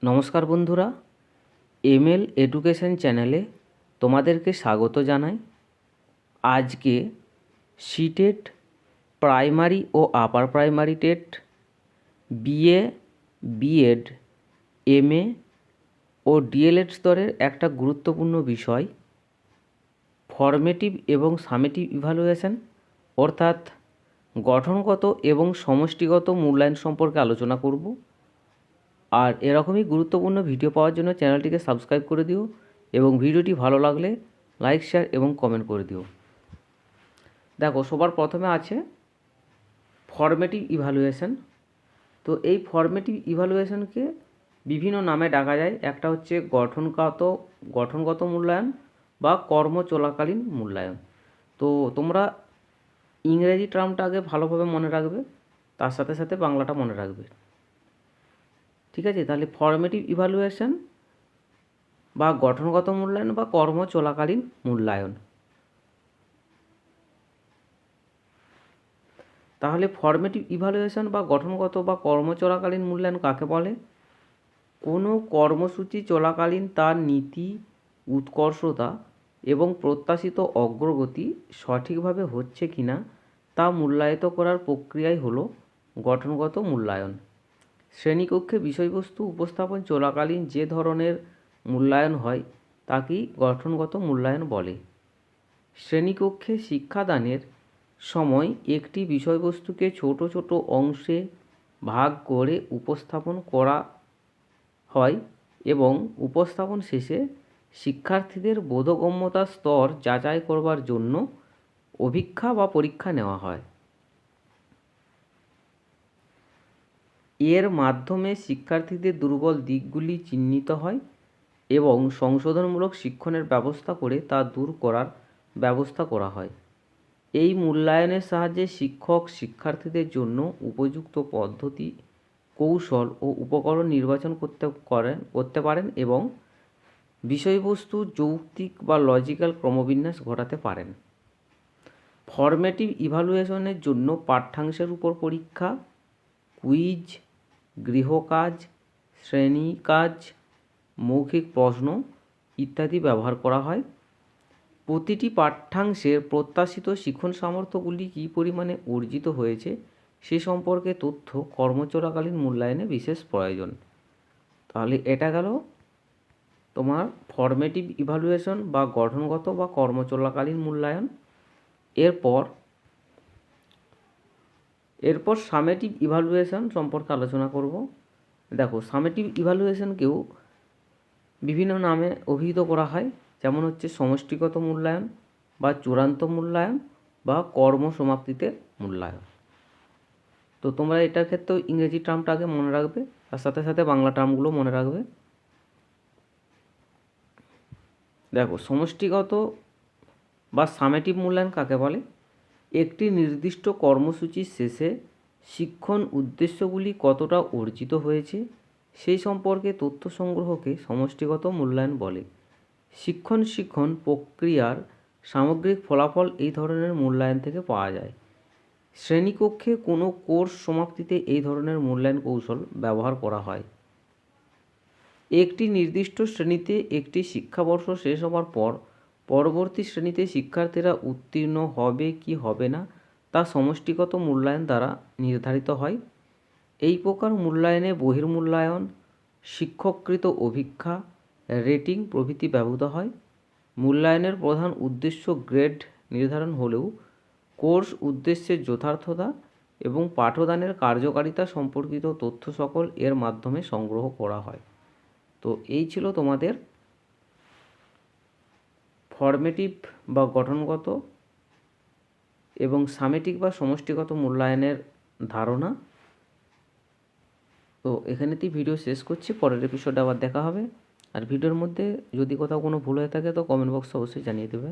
নমস্কার বন্ধুরা, ML education চ্যানেলে তোমাদেরকে স্বাগত জানাই। আজকে সিটেট প্রাইমারি ও upper primary TET, BA, BEd, MA ও ডিএলএড স্তরের একটা গুরুত্বপূর্ণ বিষয় ফর্মেটিভ এবং সামেটিভ ইভ্যালুয়েশন অর্থাৎ গঠনগত এবং সমষ্টিগত মূল্যায়ন সম্পর্কে আলোচনা করব। আর এরকমই গুরুত্বপূর্ণ ভিডিও পাওয়ার জন্য চ্যানেলটিকে সাবস্ক্রাইব করে দিও এবং ভিডিওটি ভালো লাগলে লাইক, শেয়ার এবং কমেন্ট করে দিও। দেখো, সবার প্রথমে আছে ফর্মেটিভ ইভ্যালুয়েশন। তো এই ফর্মেটিভ ইভ্যালুয়েশনকে বিভিন্ন নামে ডাকা যায়। একটা হচ্ছে গঠনগত মূল্যায়ন বা কর্ম চলাকালীন মূল্যায়ন। তো তোমরা ইংরেজি টার্মটা আগে ভালোভাবে মনে রাখবে, তার সাথে সাথে বাংলাটা মনে রাখবে। ঠিক আছে, তাহলে ফর্মেটিভ ইভ্যালুয়েশন বা গঠনগত মূল্যায়ন বা কর্ম চলাকালীন মূল্যায়ন। তাহলে ফর্মেটিভ ইভ্যালুয়েশন বা গঠনগত বা কর্ম চলাকালীন মূল্যায়ন কাকে বলে? কোনো কর্মসূচি চলাকালীন তার নীতি, উৎকর্ষতা এবং প্রত্যাশিত অগ্রগতি সঠিকভাবে হচ্ছে কিনা তা মূল্যায়িত করার প্রক্রিয়াই হলো গঠনগত মূল্যায়ন। শ্রেণীকক্ষে বিষয়বস্তু উপস্থাপন চলাকালীন যে ধরনের মূল্যায়ন হয় তাকেই গঠনগত মূল্যায়ন বলে। শ্রেণীকক্ষে শিক্ষাদানের সময় একটি বিষয়বস্তুকে ছোট ছোট অংশে ভাগ করে উপস্থাপন করা হয় এবং উপস্থাপন শেষে শিক্ষার্থীদের বোধগম্যতার স্তর যাচাই করবার জন্য অভিক্ষা বা পরীক্ষা নেওয়া হয়। এর মাধ্যমে শিক্ষার্থীদের দুর্বল দিকগুলি চিহ্নিত হয় এবং সংশোধনমূলক শিক্ষণের ব্যবস্থা করে তা দূর করার ব্যবস্থা করা হয়। এই মূল্যায়নের সাহায্যে শিক্ষক শিক্ষার্থীদের জন্য উপযুক্ত পদ্ধতি, কৌশল ও উপকরণ নির্বাচন করতে পারেন এবং বিষয়বস্তু যৌক্তিক বা লজিক্যাল ক্রমবিন্যাস ঘটাতে পারেন। ফর্মেটিভ ইভ্যালুয়েশনের জন্য পাঠ্যাংশের উপর পরীক্ষা, কুইজ, গৃহকাজ, শ্রেণী কাজ, মৌখিক প্রশ্ন ইত্যাদি ব্যবহার করা হয়। প্রতিটি পাঠ্যাংশের প্রত্যাশিত শিখন সামর্থ্যগুলি কী পরিমাণে অর্জিত হয়েছে সে সম্পর্কে তথ্য কর্মচলাকালীন মূল্যায়নে বিশেষ প্রয়োজন। তাহলে এটা গেল তোমার ফর্মেটিভ ইভ্যালুয়েশন বা গঠনগত বা কর্মচলাকালীন মূল্যায়ন। এরপর সামেটিভ ইভ্যালুয়েশন সম্পর্কে আলোচনা করব। দেখো, সামেটিভ ইভ্যালুয়েশনকেও বিভিন্ন নামে অভিহিত করা হয়, যেমন হচ্ছে সমষ্টিগত মূল্যায়ন বা চূড়ান্ত মূল্যায়ন বা কর্মসমাপ্তিতে মূল্যায়ন। তো তোমরা এটার ক্ষেত্রেও ইংরেজি টার্মটা আগে মনে রাখবে, তার সাথে সাথে বাংলা টার্মগুলো মনে রাখবে। দেখো, সমষ্টিগত বা সামেটিভ মূল্যায়ন কাকে বলে? একটি নির্দিষ্ট কর্মসূচির শেষে শিক্ষণ উদ্দেশ্যগুলি কতটা অর্জিত হয়েছে সেই সম্পর্কে তথ্য সংগ্রহকে সমষ্টিগত মূল্যায়ন বলে। শিক্ষণ প্রক্রিয়ার সামগ্রিক ফলাফল এই ধরনের মূল্যায়ন থেকে পাওয়া যায়। শ্রেণীকক্ষে কোনো কোর্স সমাপ্তিতে এই ধরনের মূল্যায়ন কৌশল ব্যবহার করা হয়। একটি নির্দিষ্ট শ্রেণীতে একটি শিক্ষাবর্ষ শেষ হওয়ার পর পরবর্তী শ্রেণীতে শিক্ষার্থীরা উত্তীর্ণ হবে কি হবে না তা সমষ্টিগত মূল্যায়ন দ্বারা নির্ধারিত হয়। এই প্রকার মূল্যায়নে বহির্মূল্যায়ন, শিক্ষককৃত অভিক্ষা, রেটিং প্রভৃতি ব্যবহৃত হয়। মূল্যায়নের প্রধান উদ্দেশ্য গ্রেড নির্ধারণ হলেও কোর্স উদ্দেশ্যের যথার্থতা এবং পাঠদানের কার্যকারিতা সম্পর্কিত তথ্য সকল এর মাধ্যমে সংগ্রহ করা হয়। তো এই ছিল তোমাদের ফর্মেটিভ বা গঠনগত এবং সামেটিক বা সমষ্টিগত মূল্যায়নের ধারণা। তো এখানেতেই ভিডিও শেষ করছি, পরের এপিসোডে আবার দেখা হবে। আর ভিডিওর মধ্যে যদি কোথাও কোনো ভুল হয়ে থাকে তো কমেন্ট বক্সে অবশ্যই জানিয়ে দেবে।